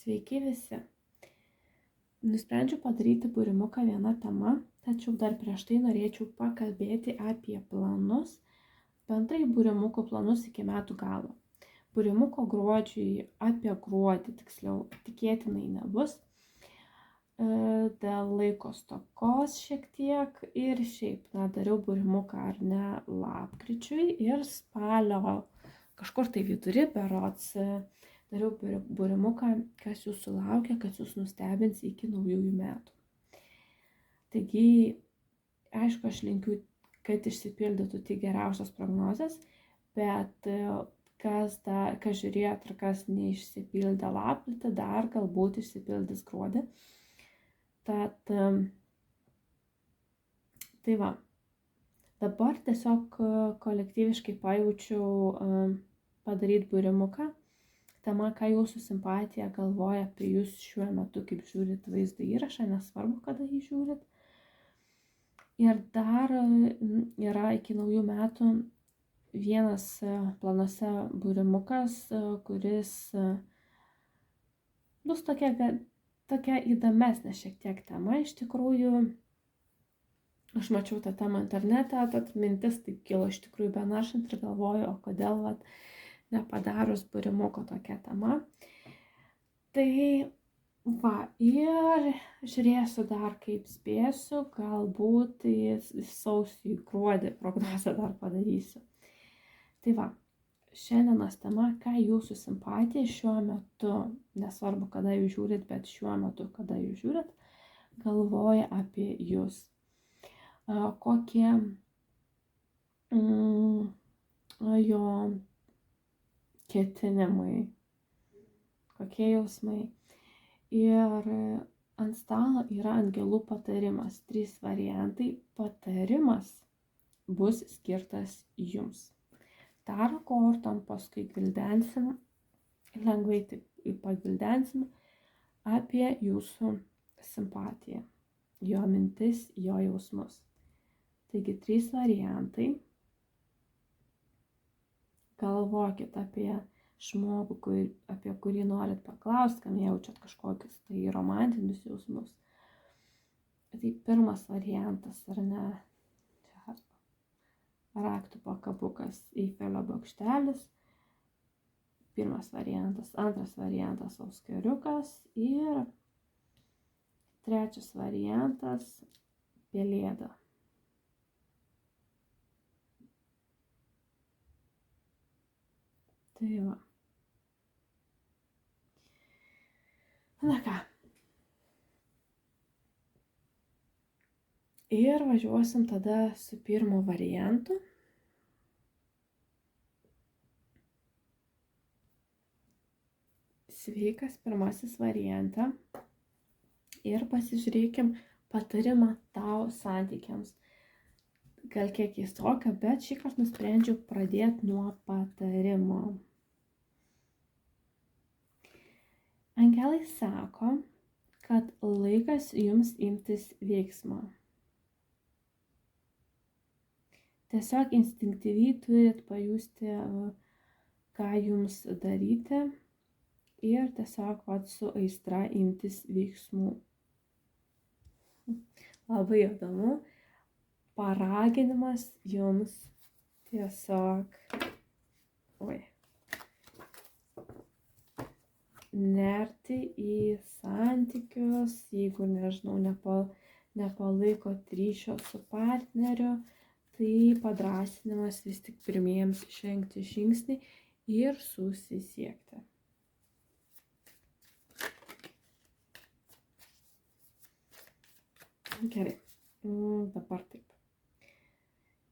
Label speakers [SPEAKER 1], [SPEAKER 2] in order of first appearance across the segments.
[SPEAKER 1] Sveiki visi. Nusprendžiau padaryti būrimuką vieną temą, tačiau dar prieš tai norėčiau pakalbėti apie planus, bendrai būrimukų planus iki metų galo. Būrimuko gruodžiui, apie gruodį tiksliau, tikėtinai nebus, dėl laiko stokos šiek tiek ir šiaip, dariau būrimuką ar ne lapkričiui ir spalio kažkur tai vidury berods dariau būrimuką, kas jūsų laukia, kas jūs nustebins iki naujųjų metų. Taigi, aišku, aš linkiu, kad išsipildytų tik geriausios prognozės, bet kas žiūrėjot ir kas neišsipildė lapkritį, dar galbūt išsipildys gruodį. Tad, tai va, dabar tiesiog kolektyviškai pajaučiau padaryti būrimuką. Tema, ką jūsų simpatija galvoja apie jūs šiuo metu, kaip žiūrit vaizdo įrašą, nesvarbu, kada jį žiūrit. Ir dar yra iki naujų metų vienas planuose būrimukas, kuris bus tokia įdomesnė šiek tiek tema. Iš tikrųjų, aš mačiau tą temą internete, tad mintis taip kilo iš tikrųjų benaršant ir galvoju, o kodėl nepadarus būrimuko tokia tema. Tai va, ir žiūrėsiu dar kaip spėsiu, galbūt sausį gruodį prognozę dar padarysiu. Tai va, šiandienos tema, ką jūsų simpatija šiuo metu, nesvarbu kada jūs žiūrit, bet šiuo metu, kada jūs žiūrit, galvoja apie jūs. Kokie jo ketinimai, kokie jausmai. Ir ant stalo yra angelų patarimas, 3 variantai. Patarimas bus skirtas jums. Taro kortom paskui gvildensim, lengvai taip pagvildensim apie jūsų simpatiją, jo mintis, jo jausmus. Taigi 3 variantai. Galvokit apie žmogų, apie kurį norit paklausti, kam jaučiat kažkokius tai romantinius jausmus. Tai pirmas variantas, ar ne, raktų pakabukas, Eifelio bokštelis. Pirmas variantas, antras variantas, auskariukas ir trečias variantas, pelėda. Tai va. Na ką. Ir važiuosim tada su pirmu variantu. Sveikas, pirmasis variantą. Ir pasižiūrėkim patarimą tau santykiams. Gal kiek keistoka, bet šį kartą nusprendžiau pradėti nuo patarimo. Angelai sako, kad laikas jums imtis veiksmo. Tiesiog instinktyviai turit pajusti, ką jums daryti ir tiesiog su aistra imtis veiksmų. Labai įdomu. Paraginimas jums tiesiog nerti į santykius, jeigu, nežinau, nepalaikot ryšio su partneriu, tai padrąsinimas vis tik pirmiems žengti žingsnį ir susisiekti. Gerai, dabar taip.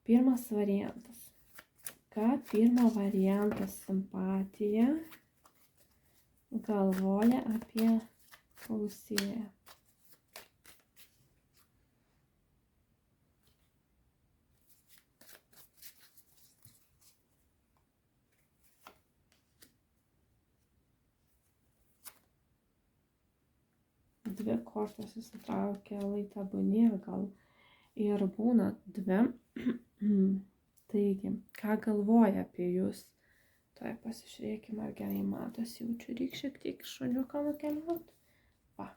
[SPEAKER 1] Pirmas variantas. Ką pirmo variantas simpatija galvoja apie klausėją? Dvi kortos įsitraukia laitebūnie, gal ir būna 2. Taigi, ką galvoja apie jūs Tai pasižiūrėkime, ar gerai matosi, jaučiu, reikia šiek tiek šuniuką nukeliauti. Va.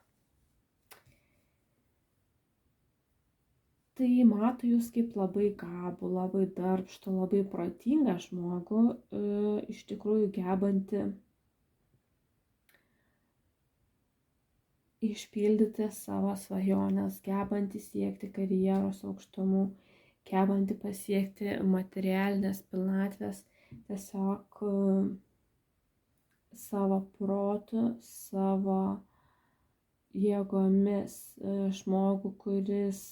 [SPEAKER 1] Tai mato jūs kaip labai gabų, labai darbštų, labai protingą žmogų, iš tikrųjų gebantį išpildyti savo svajonės, gebantį siekti karjeros aukštumų, gebantį pasiekti materialinės pilnatvės, tiesiog savo protu, savo jėgomis, žmogų, kuris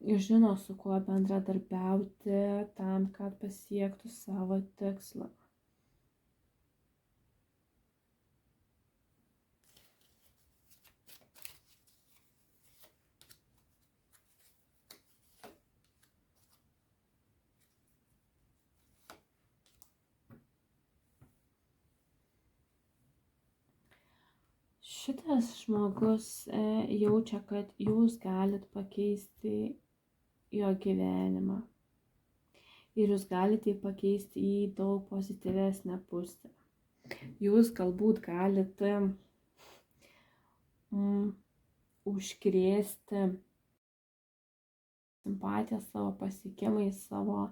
[SPEAKER 1] žino, su kuo bendradarbiauti tam, kad pasiektų savo tikslą. Šitas žmogus jaučia, kad jūs galit pakeisti jo gyvenimą. Ir jūs galite jį pakeisti į daug pozityvesnę pusę. Jūs galbūt galite užkrėsti simpatiją savo pasiekimais, savo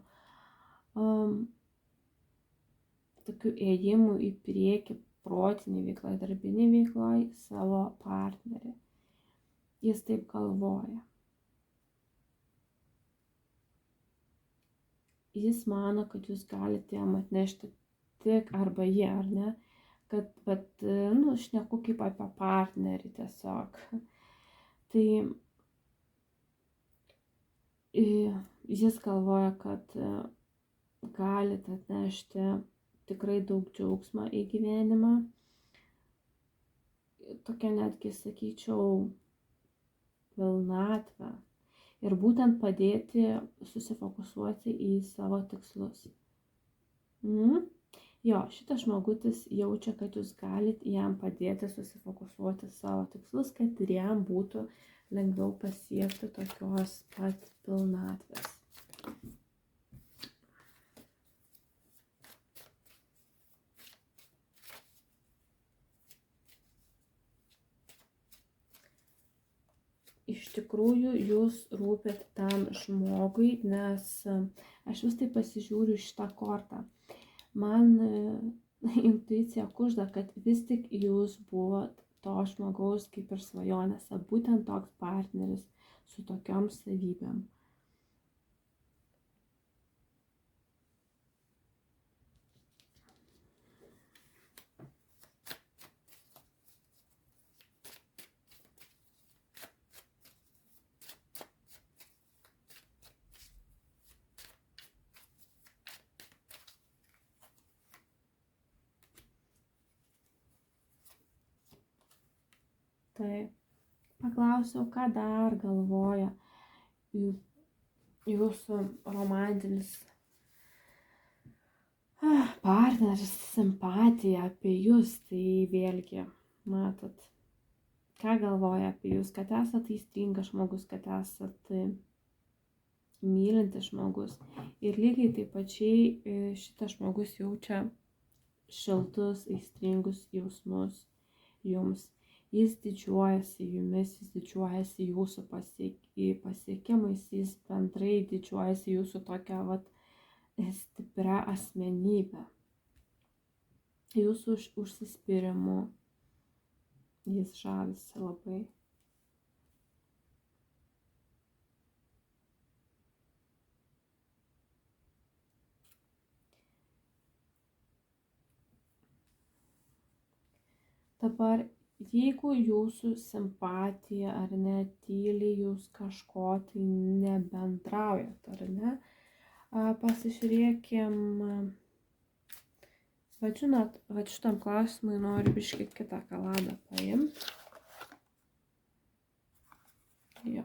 [SPEAKER 1] tokių ėjimų į priekį, protinė veikla, darbinė veikla savo partnerį. Jis taip galvoja. Jis mano, kad jūs galite jam atnešti tik arba jie, ar ne? Kad, šneku kaip apie partnerį tiesiog. Tai jis galvoja, kad galite atnešti tikrai daug džiaugsmą į gyvenimą. Tokia netgi, sakyčiau, pilnatvę. Ir būtent padėti susifokusuoti į savo tikslus. Jo, šitas žmogutis jaučia, kad jūs galit jam padėti susifokusuoti savo tikslus, kad ir jam būtų lengviau pasiekti tokios pat pilnatvės. Iš tikrųjų, jūs rūpėt tam žmogui, nes aš vis tai pasižiūriu šitą kortą. Man intuicija kužda, kad vis tik jūs buvot to žmogaus kaip ir svajonėse, būtent toks partneris su tokiom savybėm. Tai paklausiau, ką dar galvoja jūsų romantinis partneris, simpatija apie jūs. Tai vėlgi, matot, ką galvoja apie jūs, kad esate aistringas žmogus, kad esate mylintis žmogus. Ir lygiai taip pačiai šitas žmogus jaučia šiltus, aistringus jausmus jums. Jis didžiuojasi jumis, jis didžiuojasi jūsų pasiekimais, jis bendrai didžiuojasi jūsų tokia stipria asmenybė. Jūsų užsispyrimu jis žavisi labai. Dabar jeigu jūsų simpatija ar ne tyliai jūs kažko tai nebendraujat, ar ne, pasižiūrėkim, žinot, šitam klausimui noriu biškį kitą kaladą paimti. Jo,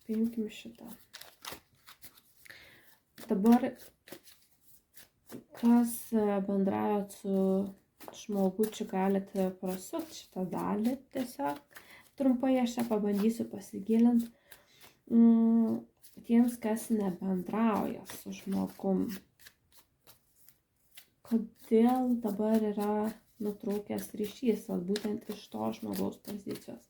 [SPEAKER 1] paimkim šitą. Dabar, kas bendraujat su žmogučiu, galite prasukti šitą dalį tiesiog. Trumpai aš čia pabandysiu pasigilinti. Tiems, kas nebendrauja su žmogum, kodėl dabar yra nutrūkęs ryšys, būtent iš to žmogaus pozicijos.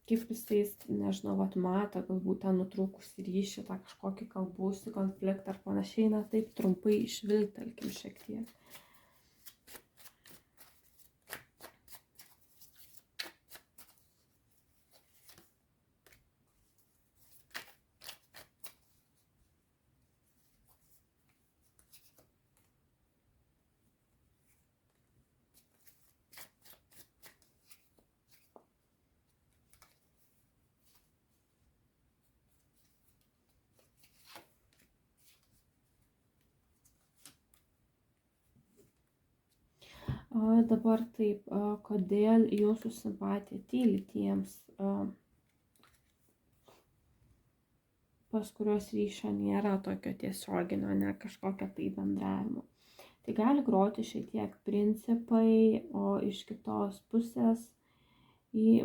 [SPEAKER 1] Kaip jisai, nežinau, mato galbūt tą nutrūkusį ryšį, tą kažkokį kalbūsį konfliktą ar panašiai, taip trumpai išvilgtelkim šiek tiek. Dabar taip, kodėl jūsų simpatija tyli tiems, pas kurios ryšio nėra tokio tiesioginio, ne kažkokio tai bendravimo. Tai gali groti šiek tiek principai, o iš kitos pusės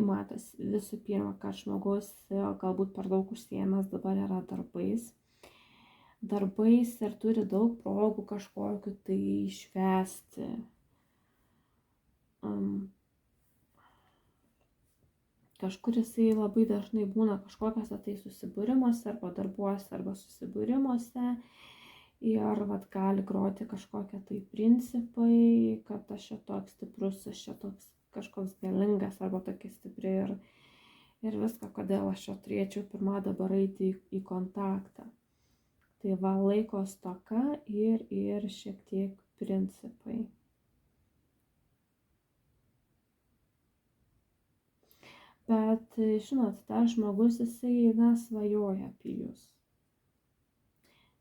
[SPEAKER 1] matas visų pirma, kad žmogus galbūt per daug užsiėmęs dabar yra darbais ir turi daug progų kažkokiu tai švęsti. Kažkur jisai labai dažnai būna kažkokiuose tai susibūrimuose arba darbuose arba susibūrimuose ir gali groti kažkokie tai principai, kad aš čia toks stiprus, aš čia toks kažkoks galingas arba tokia stipri ir viską, kodėl aš čia turėčiau pirmą dabar eiti į kontaktą. Tai laiko stoka ir šiek tiek principai. Bet, žinot, tas žmogus, jisai, svajoja apie jūs.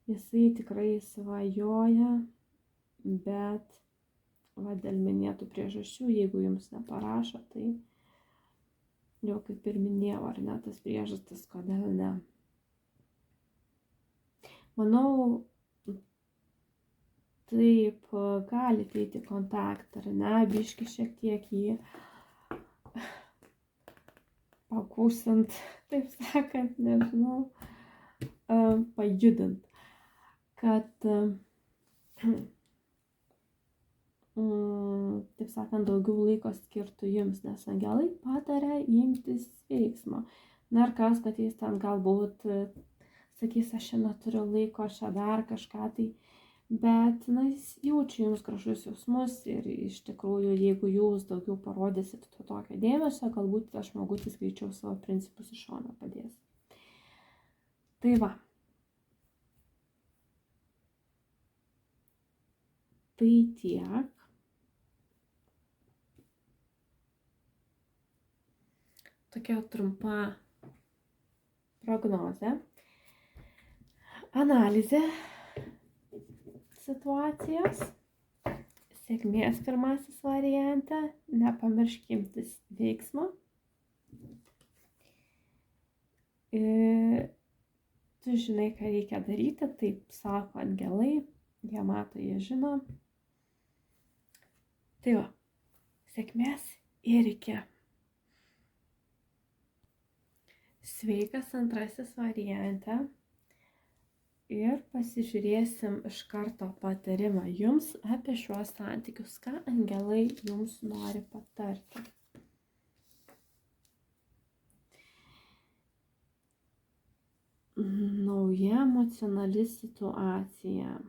[SPEAKER 1] Jisai tikrai svajoja, bet, dėl minėtų priežasčių, jeigu jums neparašo, tai jau kaip ir minėjau, ar ne, tas priežastis, kodėl ne. Manau, taip, galite eiti į kontaktą, ar ne, biškį šiek tiek jį pakūsint, taip sakant, nežinau, pajudint, kad, taip sakant, daugiau laiko skirtų jums, nes angelai pataria imtis veiksmo. Na ir kas, kad jis ten galbūt sakys, aš čia neturiu laiko, aš čia dar kažką tai, bet, jis jaučia jums gražus jausmus ir iš tikrųjų, jeigu jūs daugiau parodysit to tokio dėmesio, galbūt tas žmogutis greičiau savo principus iš šono padės. Tai va. Tai tiek. Tokia trumpa prognozė. Analizė situacijos. Sėkmės pirmasis variante. Nepamirškimtis veiksmo. Tu žinai, ką reikia daryti, taip sako angelai. Jie mato, jie žino. Tai va, sėkmės ir iki. Sveikas antrasis variante. Ir pasižiūrėsim iš karto patarimą jums apie šiuos santykius, ką angelai jums nori patarti. Nauja emocionali situacija.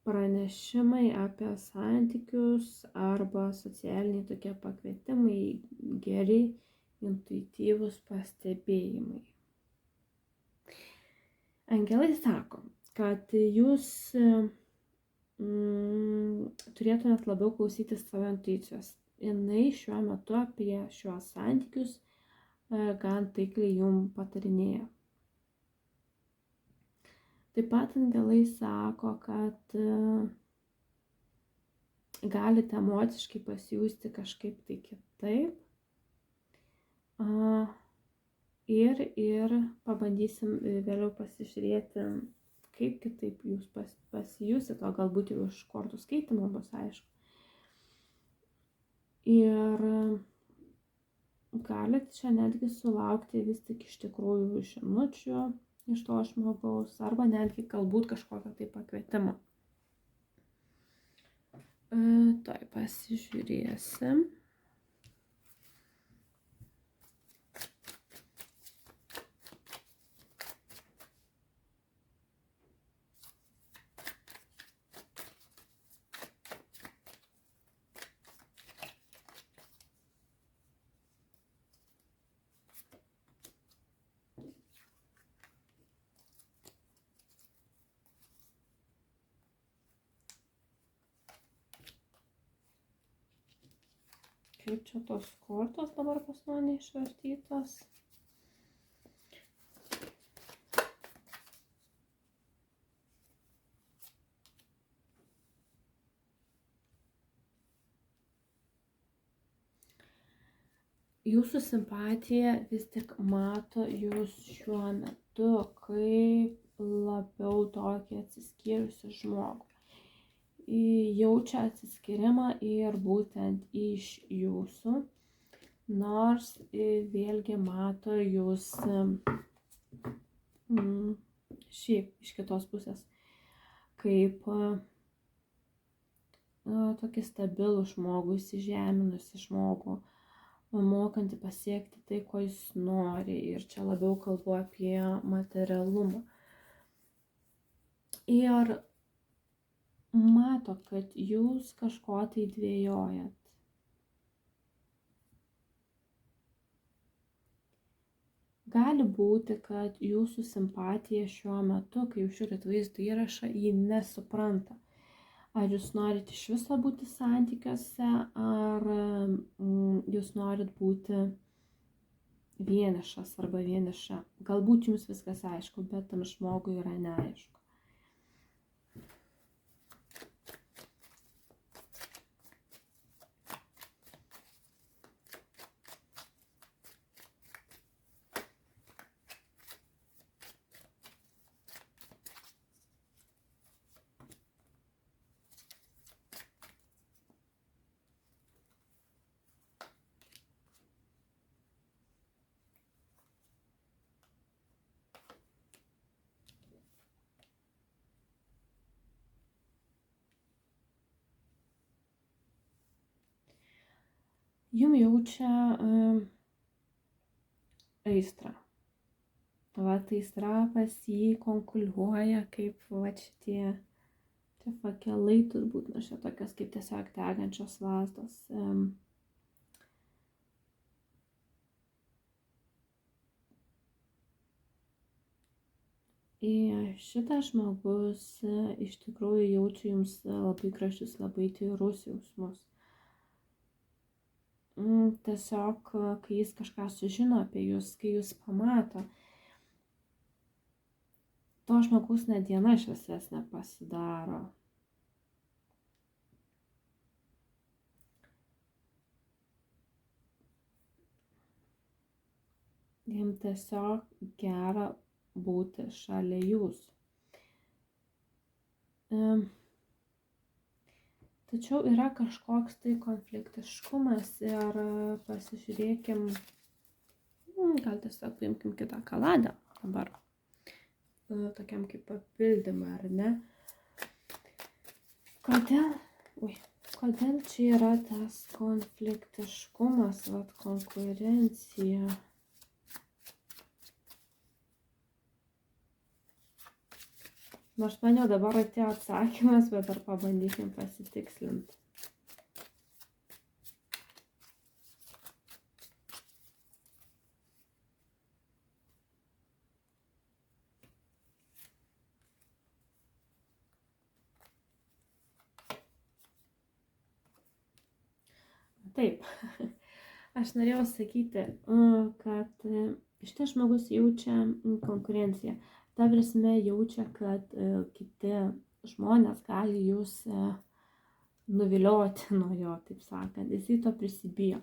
[SPEAKER 1] Pranešimai apie santykius arba socialiniai tokie pakvietimai, geri, intuityvūs pastebėjimai. Angelai sako, kad jūs turėtumėt labiau klausytis savo intuicijos. Jinai šiuo metu apie šiuos santykius gan taikliai jums patarinėja. Taip pat angelai sako, kad galite emociškai pasijusti kažkaip tai kitaip. Ir pabandysim vėliau pasižiūrėti, kaip kitaip jūs pasijusit, o galbūt jau iš kortų skaitimo bus aišku. Ir galit čia netgi sulaukti vis tik iš tikrųjų žinučių, iš to žmogaus, arba netgi galbūt kažkokio tai pakvietimo. Tuoj pasižiūrėsim. Kaip čia tos kortos dabar pas mane išvartytos. Jūsų simpatija vis tik mato jūs šiuo metu kaip labiau tokį atsiskyrusių žmogų. Jaučia atsiskyrimą ir būtent iš jūsų, nors vėlgi mato jūs šiaip iš kitos pusės kaip tokį stabilų žmogų, įsižeminusi žmogų, mokantį pasiekti tai, ko jis nori. Ir čia labiau kalbu apie materialumą. Ir mato, kad jūs kažko tai dvejojat. Gali būti, kad jūsų simpatija šiuo metu, kai jūs žiūrit vaizdo įrašą, jį nesupranta. Ar jūs norit iš viso būti santykiuose, ar jūs norit būti vienišas arba vieniša. Galbūt jums viskas aišku, bet tam žmogui yra neaišku. Jums jaučia aistrą. Vat aistra pas jį konkuliuoja kaip šitie fakelai turbūt, nu čia tokios kaip tiesiog degančios lazdos. Šitas žmogus iš tikrųjų jaučia jums labai gražius, labai tyrus jausmus. Tiesiog, kai jis kažką sužino apie jūs, kai jūs pamato, to žmogus net diena šviesesnė pasidaro. Jam tiesiog gera būti šalia jūsų. Tačiau yra kažkoks tai konfliktiškumas ir pasižiūrėkim, gal tiesiog paimkim kitą kaladę dabar, tokiam kaip papildymą, ar ne? Kodėl čia yra tas konfliktiškumas, konkurencija? Nors man jau dabar atėjo atsakymas, bet dar pabandykim pasitikslinti. Taip, aš norėjau sakyti, kad šitas žmogus jaučia konkurenciją. Ta prasme jaučia, kad kiti žmonės gali jūs nuvilioti nuo jo, taip sakant. Jis to prisibijo.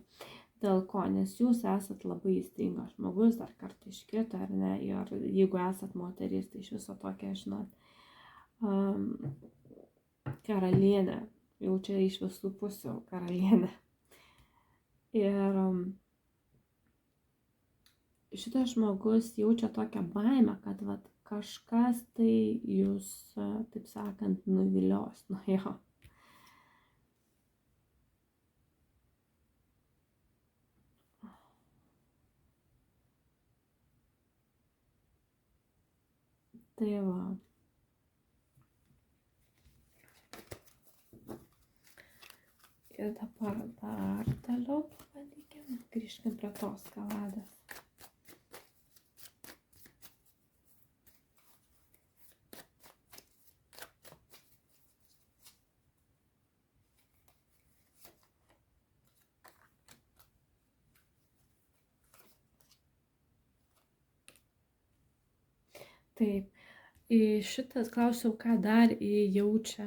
[SPEAKER 1] Dėl ko? Nes jūs esat labai įstringas žmogus, dar kartą iš kito, ar ne? Ir jeigu esat moteris, tai iš viso tokia, žinot, karalienė. Jaučia iš visų pusių karalienė. Ir šitas žmogus jaučia tokią baimę, kad kažkas tai jūs, taip sakant, nuvilios nuo jo. Tai va. Ir dabar dar toliau pabandykim. Grįžkim prie tos kaladės. Taip. Šitas klausiau, ką dar jaučia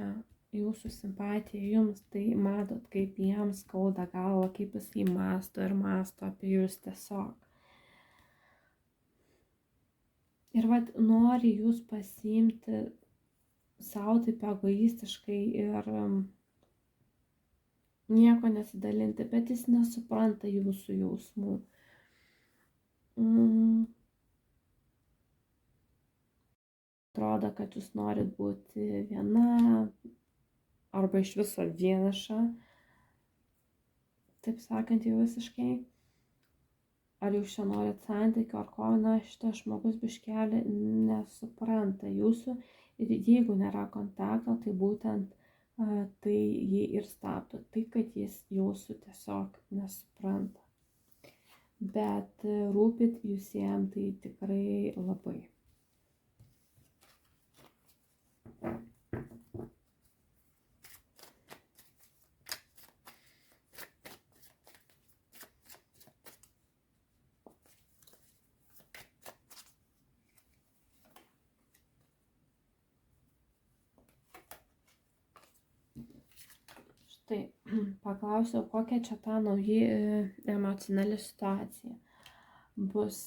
[SPEAKER 1] jūsų simpatija jums, tai matot, kaip jiems skauda galvą, kaip jisai mąsto ir mąsto apie jūs tiesiog. Ir vat nori jūs pasiimti savo taip egoistiškai ir nieko nesidalinti, bet jis nesupranta jūsų jausmų. Atrodo, kad jūs norit būti viena arba iš viso vieniša, taip sakant, jau visiškai. Ar jūs čia norit santykių, ar ko, na, šitas žmogus biškelį nesupranta jūsų ir jeigu nėra kontakto, tai būtent tai jį ir stabdo, tai kad jis jūsų tiesiog nesupranta. Bet rūpit jūs jam tai tikrai labai. Štai, paklausiau, kokia čia ta nauja emocionali situacija bus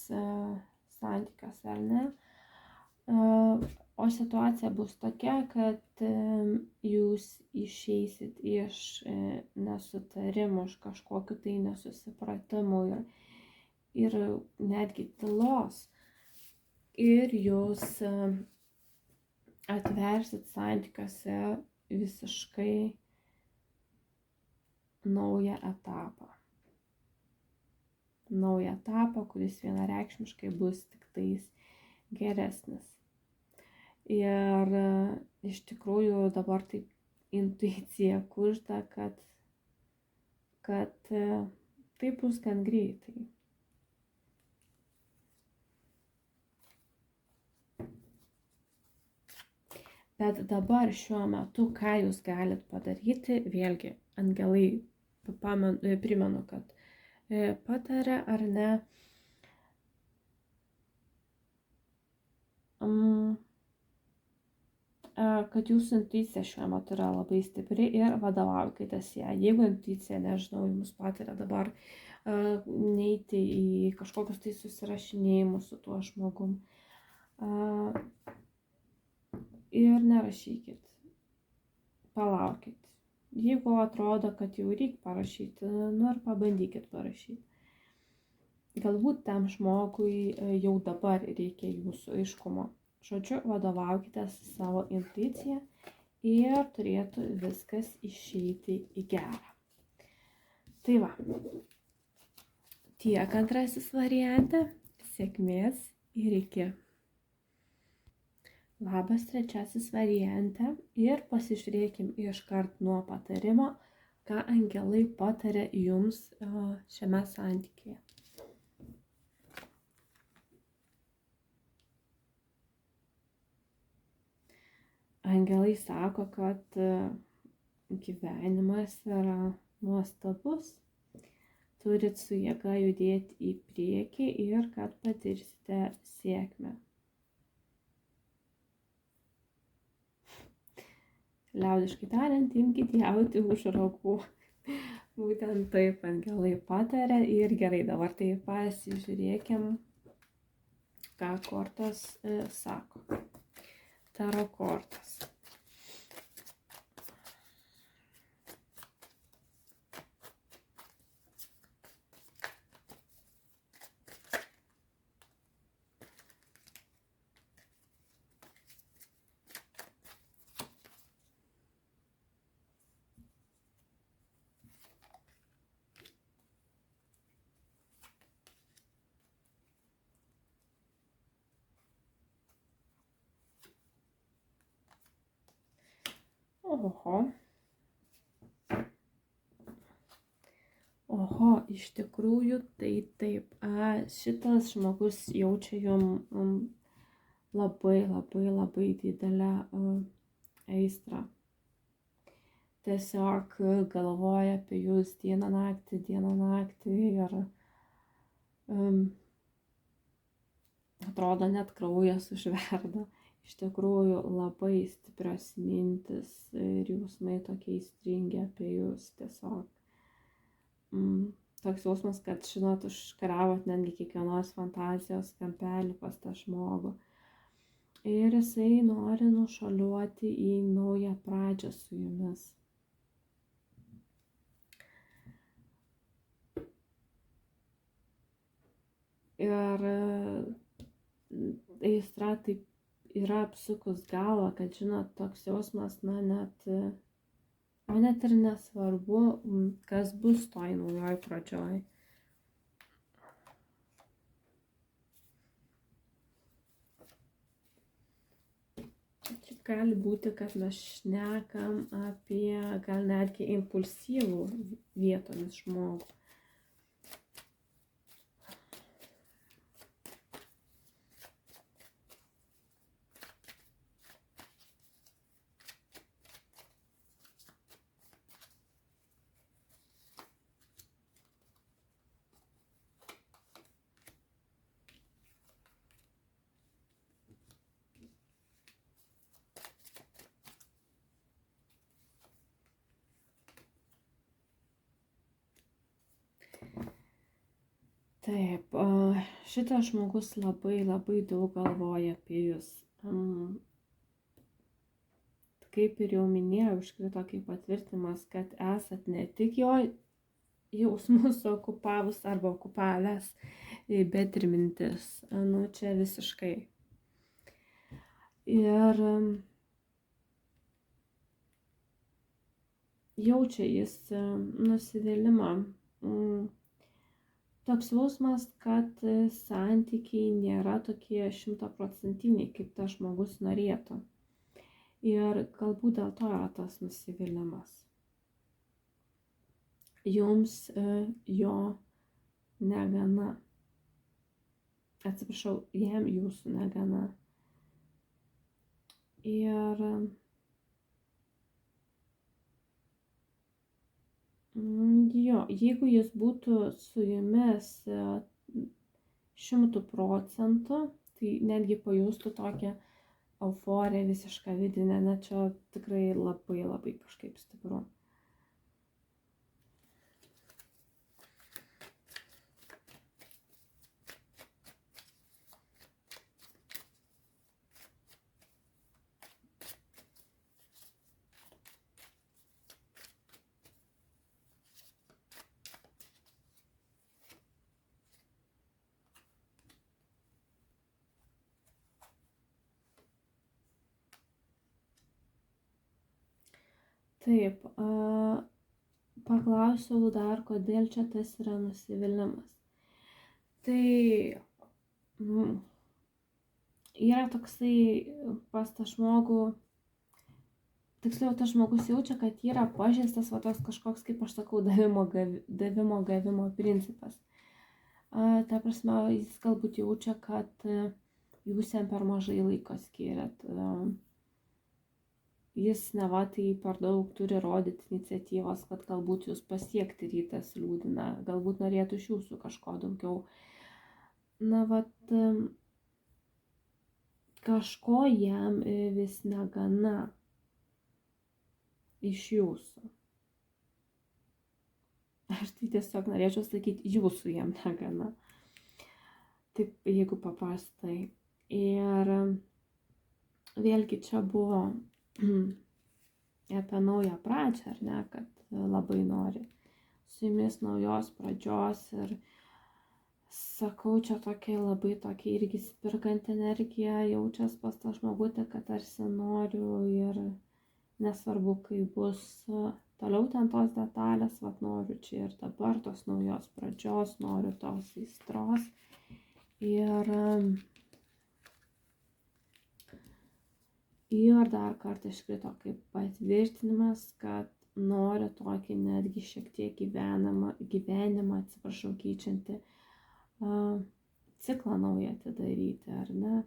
[SPEAKER 1] santykiuose, ar ne? O situacija bus tokia, kad jūs išeisit iš nesutarimų, iš kažkokiu tai nesusipratimu ir netgi tylos. Ir jūs atversit santykiuose visiškai naują etapą. Naują etapą, kuris vienareikšmiškai bus tik tais geresnis. Ir iš tikrųjų dabar taip intuicija kužda, kad tai bus gan greitai. Bet dabar šiuo metu, ką jūs galit padaryti, vėlgi, angelai, primenu, kad pataria ar ne, kad jūsų intuicija šiuo metu yra labai stipri ir vadovaukitės ją. Jeigu intuicija, nežinau, jums patiria dabar neiti į kažkokius tai susirašinėjimus su tuo žmogum. Ir nerašykit. Palaukit. Jeigu atrodo, kad jau reikia parašyti, nu ir pabandykit parašyti. Galbūt tam žmogui jau dabar reikia jūsų aiškumo. Žodžiu, vadovaukitės savo intuiciją ir turėtų viskas išeiti į gerą. Tai va, tiek antrasis variante, sėkmės ir iki. Labas trečiasis variante ir pasižiūrėkim iškart nuo patarimo, ką angelai pataria jums šiame santykyje. Angelai sako, kad gyvenimas yra nuostabus, turit su jėga judėti į priekį ir kad patirsite sėkmę. Liaudiškai tariant, imkite jautį už ragų. Būtent taip angelai pataria ir gerai, dabar tai pasižiūrėkim, ką kortos sako. Taro kortos. Oho, iš tikrųjų, tai taip. Šitas žmogus jaučia jum labai didelę aistrą. Tiesiog galvoja apie jūs dieną naktį ir atrodo net kraujas užverda. Iš tikrųjų labai stiprios mintis ir jausmai tokie įstringi apie jūs tiesiog. Toks jausmas, kad, žinot, užkariavot netgi kiekvienos fantazijos kampelį pas tą žmogų. Ir jisai nori nušuoliuoti į naują pradžią su jumis. Ir aistra taip yra apsukus galvą, kad, žinot, toks jausmas, net ir nesvarbu, kas bus toj naujoj pradžioj. Čia gali būti, kad mes šnekam apie gal netgi impulsyvų vietomis žmogų. Taip, šitas žmogus labai daug galvoja apie jūs. Kaip ir jau minėjau, iškrito kaip patvirtinimas, kad esat ne tik jo jausmus okupavus arba okupavęs, bet ir mintis. Čia visiškai. Ir jaučia jis nusivylimą. Toks jausmas, kad santykiai nėra tokie 100%, kaip tas žmogus norėtų. Ir galbūt dėl to yra tas nusivylimas. Jums jo negana. Atsiprašau, jam jūsų negana. Ir jo, jeigu jis būtų su jumis 100%, tai netgi pajustų tokią euforiją visišką vidinę, net čia tikrai labai kažkaip stipru. Taip, paklausiau dar, kodėl čia tas yra nusivylimas. Tai yra toksai pas tą žmogų, tiksliau tas žmogus jaučia, kad yra pažeistas tos kažkoks, kaip aš sakau, davimo gavimo principas. Ta prasme, jis galbūt jaučia, kad jūs jam per mažai laiko skiriat. Jis neva tai per daug turi rodyti iniciatyvos, kad galbūt jūs pasiekti rytas liūdina, galbūt norėtų iš jūsų kažko daugiau. Kažko jam vis negana iš jūsų. Aš tai tiesiog norėčiau sakyti, jūsų jam negana. Taip, jeigu paprastai. Ir vėlgi čia buvo apie naują pradžią, ar ne, kad labai nori su jumis naujos pradžios ir sakau, čia labai tokia irgi spirganti energija jaučias pas tą žmogutę, kad tarsi noriu ir nesvarbu, kai bus toliau ten tos detalės, noriu čia ir dabar tos naujos pradžios, noriu tos aistros ir Ir dar kartą iškrito kaip patvirtinimas, kad nori tokį netgi šiek tiek gyvenimą, keičiantį ciklą naują atidaryti, ar ne?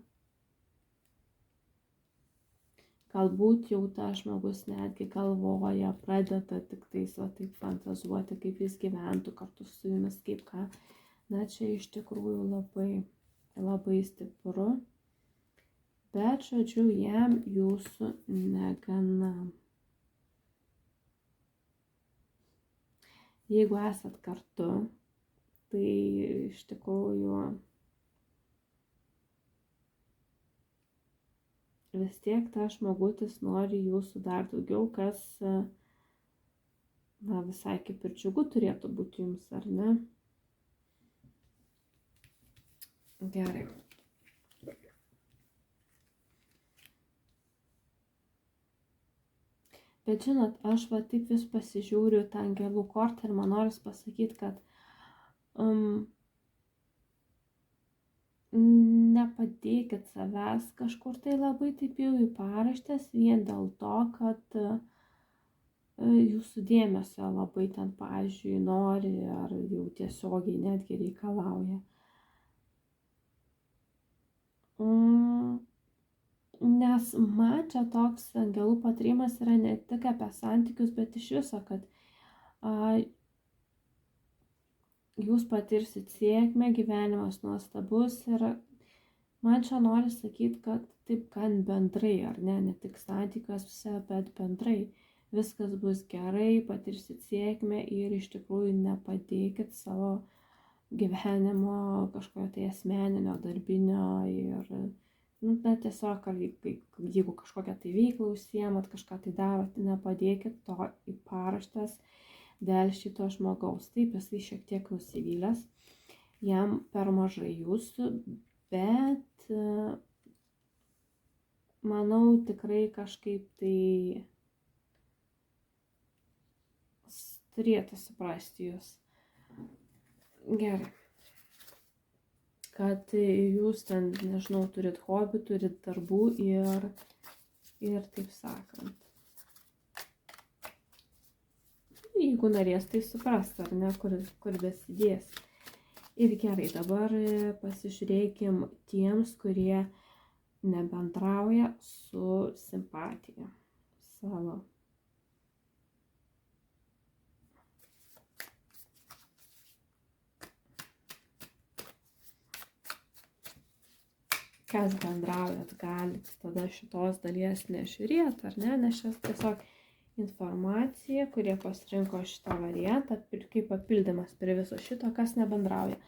[SPEAKER 1] Galbūt jau tas žmogus netgi galvoja, pradeda tik tais taip fantazuoti, kaip jis gyventų kartu su jumis, kaip ką. Na, čia iš tikrųjų labai stipru. Bet, žodžiu, jam jūsų negana. Jeigu esat kartu, tai iš tikrųjų vis tiek tas žmogutis nori jūsų dar daugiau, kas, na, visai kaip ir džiugu turėtų būti jums, ar ne? Gerai. Bet žinot, aš taip vis pasižiūriu tą angelų kortą ir man noris pasakyti, kad nepadėkit savęs kažkur tai labai taip jau į paraštės vien dėl to, kad jūsų dėmesio labai ten, pavyzdžiui, nori ar jau tiesiogiai netgi reikalauja. Nes man čia toks angelų patarimas yra ne tik apie santykius, bet iš viso, kad jūs patirsit sėkmę, gyvenimas nuostabus ir man čia nori sakyti, kad taip gan bendrai, ar ne tik santykiuose, bet bendrai viskas bus gerai, patirsit sėkmę ir iš tikrųjų nepadėkit savo gyvenimo kažkokio tai asmeninio, darbinio ir bet tiesiog, jeigu kažkokią tai veiklą užsiemat, kažką tai darot, nepadėkit to į paraštes dėl šito žmogaus. Taip, jisai šiek tiek nusivylęs, jam per mažai jūsų, bet manau tikrai kažkaip tai turėtų suprasti jūs. Gerai. Kad jūs ten, nežinau, turit hobių, turit darbų ir taip sakant. Jeigu norės, tai supras, ar ne, kur besidės. Ir gerai, dabar pasižiūrėkim tiems, kurie nebendrauja su simpatija savo. Kas bendraujat, galit tada šitos dalies nežiūrėti, ar ne, nes čia tiesiog informacija, kurie pasirinko šitą variantą, kaip papildymas prie viso šito, kas nebendrauja.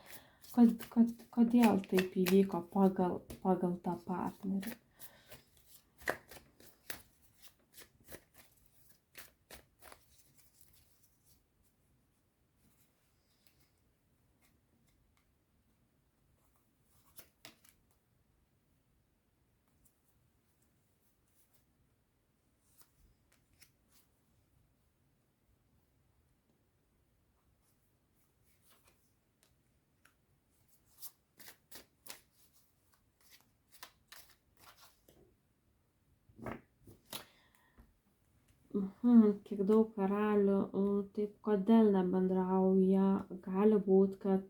[SPEAKER 1] Kodėl taip įvyko pagal tą partnerį? Kiek daug karalių, taip kodėl nebendrauja, gali būti, kad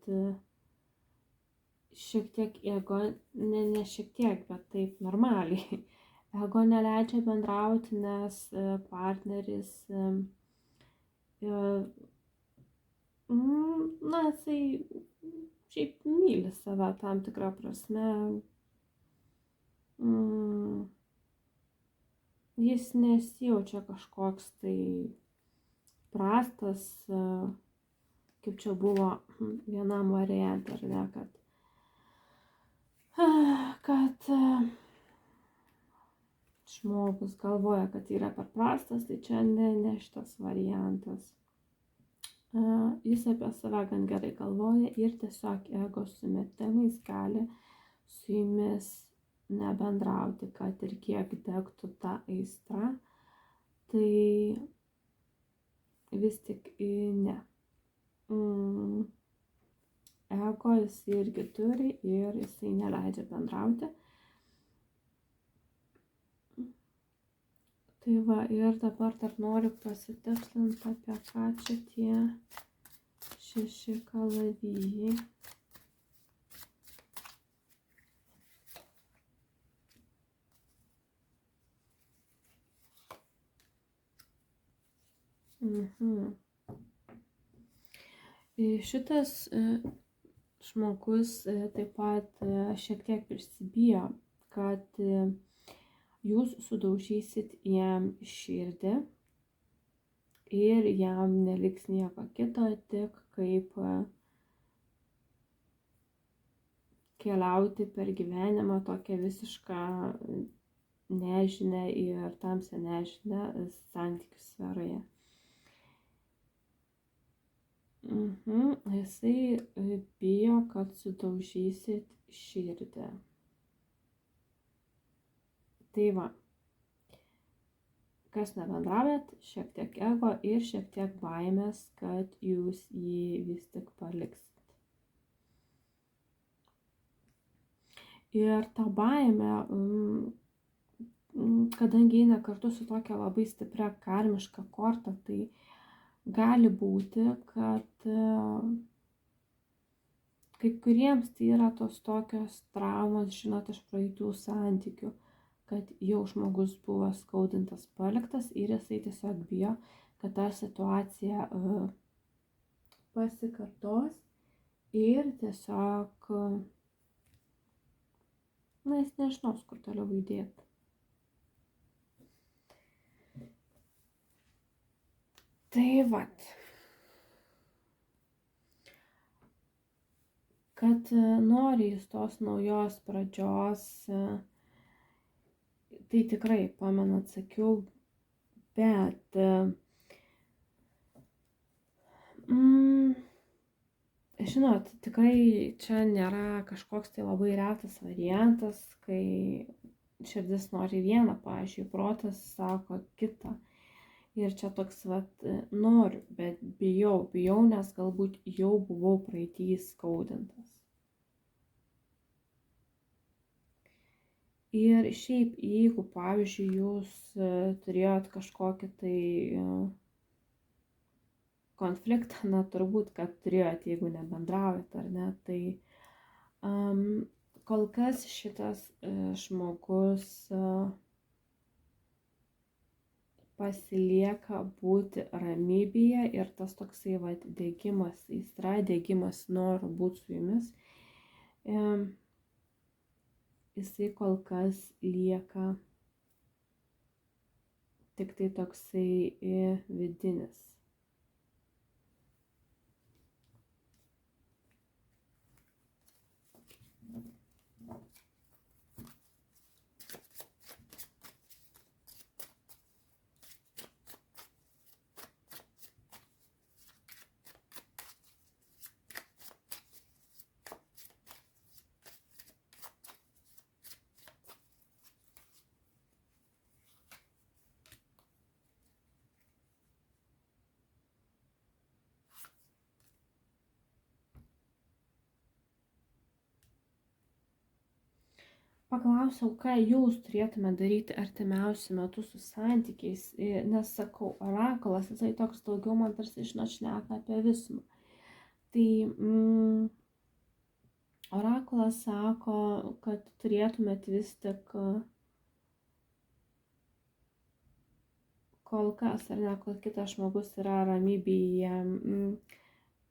[SPEAKER 1] šiek tiek ego, ne šiek tiek, bet taip normaliai, ego neleidžia bendrauti, nes partneris, na, jisai šiaip myli save tam tikrą prasme. Jis nesijaučia kažkoks tai prastas, kaip čia buvo vienam variantui, ar ne, kad žmogus galvoja, kad yra per prastas, tai čia ne šitas variantas. Jis apie save gan gerai galvoja ir tiesiog ego sumetimais gali su jumis nebendrauti, kad ir kiek degtų ta aistra, tai vis tik ne. Ego jis irgi turi ir jisai neleidžia bendrauti. Tai va, ir dabar dar noriu pasitikslinti, apie ką čia tie 6 kalavijai. Šitas žmogus taip pat šiek tiek prisibijo, kad jūs sudaužysit jam širdį ir jam neliks nieko kito, tik kaip keliauti per gyvenimą tokią visišką nežinę ir tamsią nežinę santykių sferoje. Jisai bijo, kad sudaužysit širdį. Tai va, kas nebendraujat, šiek tiek ego ir šiek tiek baimės, kad jūs jį vis tik paliksit. Ir ta baimė, kadangi eina kartu su tokia labai stipria karmiška korta, tai gali būti, kad kai kuriems tai yra tos tokios traumos, žinot, iš praeitų santykių, kad jau žmogus buvo skaudintas, paliktas ir jisai tiesiog bijo, kad ta situacija pasikartos ir tiesiog, jis nežinos, kur toliau judėti. Tai vat, kad nori jis tos naujos pradžios, tai tikrai, pamenat, sakiau, bet žinot, tikrai čia nėra kažkoks tai labai retas variantas, kai širdis nori vieną, pavyzdžiui, protas sako kitą. Ir čia toks, noriu, bet bijau, nes galbūt jau buvau praeitį skaudintas. Ir šiaip, jeigu, pavyzdžiui, jūs turėjot kažkokį tai konfliktą, turbūt, kad turėjot, jeigu nebendraujat ar ne, tai kol kas šitas žmogus pasilieka būti ramybėje ir tas toksai degimas, aistra, degimas noru būti su jumis, jisai kol kas lieka tik tai toksai vidinis. Paklausiau, ką jūs turėtume daryti artimiausiu metu su santykiais, nes sakau, orakulas, jisai toks daugiau man tarsi šneka apie visumą. Tai orakulas sako, kad turėtumėt vis tik kol kas, ar ne, kol kitas žmogus yra ramybėje,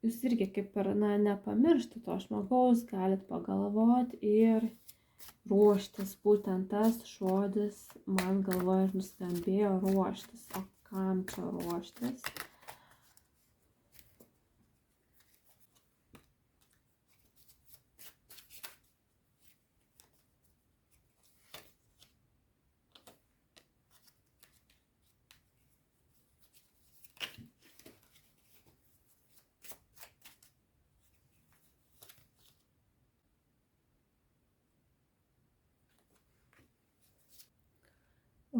[SPEAKER 1] jūs irgi kaip ir, nepamiršti to žmogaus, galit pagalvoti ir ruoštis, būtent tas žodis man galvoje ir nuskambėjo ruoštis. O kam čia ruoštis?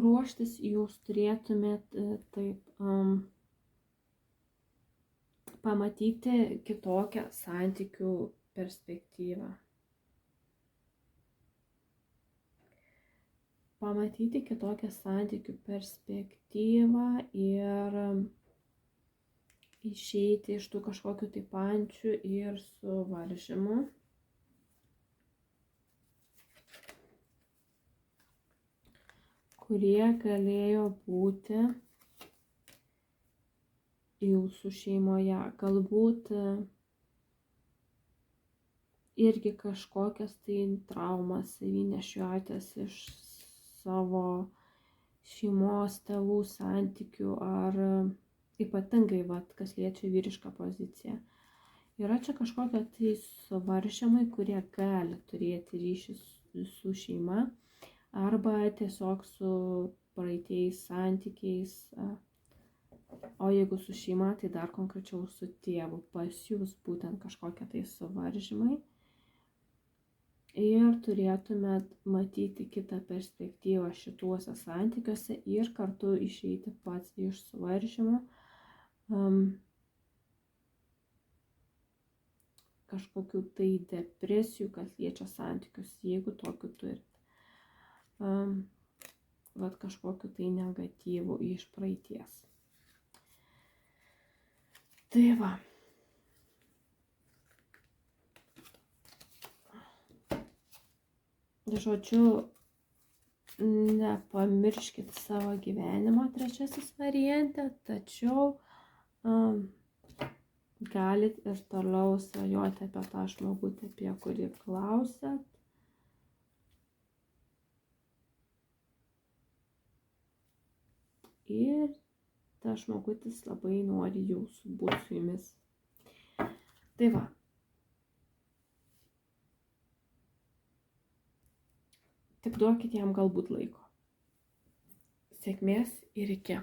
[SPEAKER 1] Ruoštis jūs turėtumėt taip pamatyti kitokią santykių perspektyvą. pamatyti kitokią santykių perspektyvą ir išeiti iš tų kažkokių tai pančių ir suvaržymų. Kurie galėjo būti jūsų šeimoje. Galbūt irgi kažkokias tai traumas nešiojatės iš savo šeimos, tėvų santykių ar ypatingai, kas liečia vyrišką poziciją. Yra čia kažkokie tai suvaržymai, kurie gali turėti ryšį su šeima arba tiesiog su praeitais santykiais, o jeigu su šeima, tai dar konkrečiau su tėvu. Pas jūs būtent kažkokie tai suvaržymai ir turėtumėt matyti kitą perspektyvą šituose santykiuose ir kartu išeiti pats iš suvaržymų, kažkokių tai depresijų, kas liečia santykius, jeigu tokių turit. Kažkokiu tai negatyvu iš praeities. Tai va. Žodžiu, nepamirškit savo gyvenimo trečiasis variante, tačiau galit ir toliau svajoti apie tą žmogutį, apie kurį klausėt. Ir tas žmogutis labai nori jūsų būti su jumis. Tai va. Tik duokit jam galbūt laiko. Sėkmės ir iki.